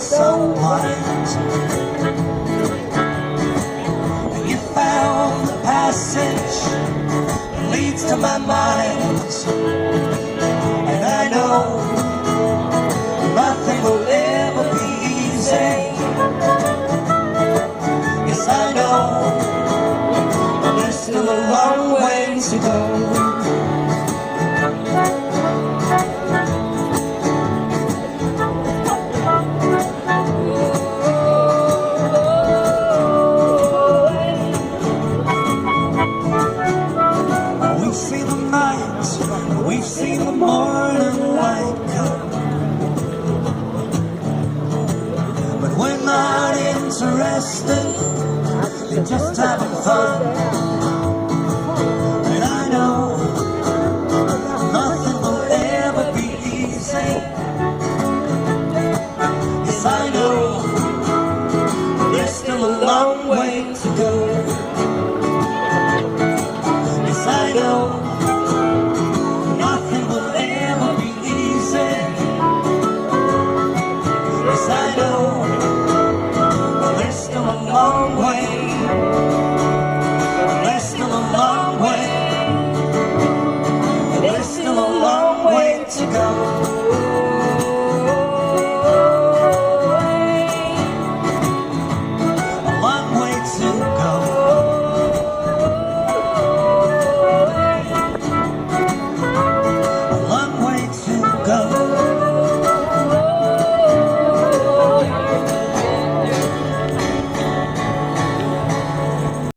so blind. You found the passage that leads to my mind, and I know nothing will ever be easy. Yes, I know there's still a long way to go. We've seen the night, we've seen the morning light come, but we're not interested in just having fun. And I know nothing will ever be easy. Yes, I know there's still a long way